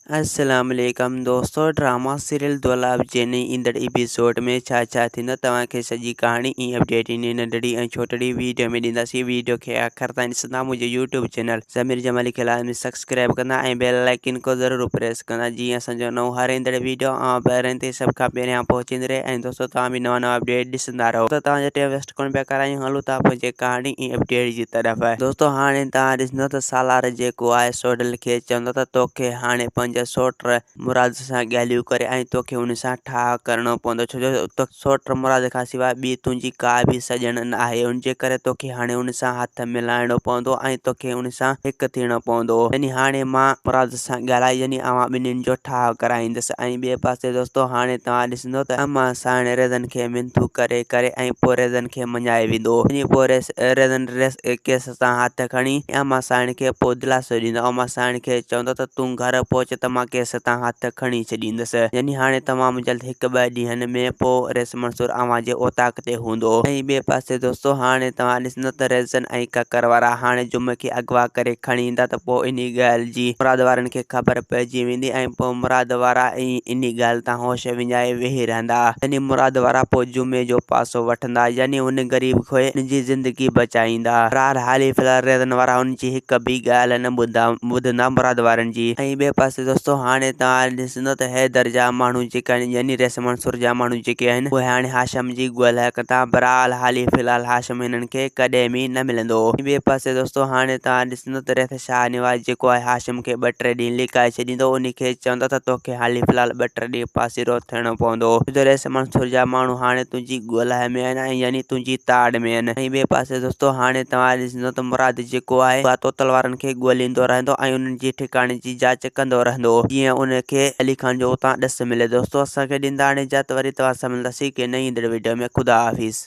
अस्सलाम वालेकुम दोस्तों। ड्रामा सीरियल दुलाब जे ईंदड़ एपिसोड में छा थींदो तव्हांखे सॼी कहानी ऐं अपडेट इन नंढड़ी ऐं छोटड़ी वीडियो में ॾींदासीं। वीडियो खे आख़िर ताईं ॾिसंदा मुंहिंजे यूट्यूब चैनल ज़मीर जमाली खे लाज़मी सब्सक्राइब कंदा ऐं बेल आइकन को ज़रूरु प्रेस कंदा जीअं असांजो नओं हर ईंदड़ वीडियो पहिरियों ते सभ खां पहिरियां पहुचींदी रहे। ऐं दोस्तों तव्हां बि नवां अपडेट ॾिसंदा रहो। त तव्हांजो टाइम वेस्ट कोन पिया करायूं, हलूं था पंहिंजे कहानी ऐं अपडेट जी तरफ़। दोस्तों हाणे तव्हां ॾिसंदो त सालार जेको आहे सोडल खे चवंदो त तोखे हाणे सोट मुराद सां ॻाल्हियूं करे ऐं तोखे उन सां ठाह करणो पवंदो, छो जो सोट मुराद खां सवाइ ॿी तुंहिंजी का बि सॼण न आहे। उनजे करे तोखे हाणे उन सां हथ मिलाइणो पवंदो ऐं तोखे उन सां हिकु थियणो पवंदो। यानी हाणे मां मुराद सां ॻाल्हाए यानी अवां ॿिन्हिनि जो ठाह कराईंदुसि। ऐं ॿिए पासे दोस्तों हाणे तव्हां ॾिसंदो त अमां साण रेज़न खे मिंथू करे ऐं पोइ रेज़न खे मञाए वेंदो। पोइ रेज़न केस सां हथ खणी अमां साण खे पोइ दिलासो ॾींदो। अमां साण खे चवंदो त तूं घर पहुच त मां केस तां हथ खणी छॾींदुसि। यानी हाणे तमामु जल्द हिकु ॿ ॾींहंनि में पोइ रेस मंसूर अवां जे ओताक ते हूंदो। ऐं ॿिए पासे दोस्तों हाणे तव्हां ॾिसंदो त रेज़न ऐं ककर वारा हाणे जुम खे अगवा करे खणी ईंदा त पोइ इन ॻाल्हि जी मुराद वारनि खे ख़बर पइजी वेंदी ऐं पोइ मुराद वारा इन ॻाल्हि तां होश विञाए वेही रहंदा। यानी मुराद वारा पोइ जुमे जो पासो वठंदा, यानी उन ग़रीब खे उनजी ज़िंदगी बचाईंदा। हाली फ़िलहाल रेज़न वारा उनजी हिकु बि ॻाल्हि न ॿुधंदा मुराद वारनि जी। ऐं ॿिए पासे दोस्तों हाणे तव्हां ॾिसंदो त हैदर जा माण्हू जेके आहिनि यानी रेस मंसूर जा माण्हू जेके आहिनि उहे हाणे हाशिम जी ॻोल्हा कंदा। बहरहाल हाली फ़िलहाल हाशिम हिननि खे कॾहिं बि न मिलंदो। ॿिए पासे दोस्तों हाणे तव्हां ॾिसंदो त रेस शाहनवाज जेको आहे हाशिम खे 2-3 ॾींहं लिकाए छॾींदो। उन खे चवंदो त तोखे हाली फ़िलहाल 2-3 ॾींहं पासीरो थियणो पवंदो, छो जो रेस मंसूर जा माण्हू हाणे तुंहिंजी ॻोल्हा में आहिनि ऐं यानी तुंहिंजी ताड़ में आहिनि। ऐं ॿिए पासे दोस्तों हाणे तव्हां ॾिसंदो त मुराद जेको आहे तोतल वारनि खे ॻोल्हींदो रहंदो ऐं उन्हनि जी ठिकाणे जी जांच कंदो रहंदो जीअं उनखे अली खान जो उतां ॾस मिले। दोस्तों असांखे ॾींदा हाणे इजाज़त, वरी तव्हां सां मिलंदासीं के नई ईंदड़ वीडियो में। ख़ुदा हाफ़िज़।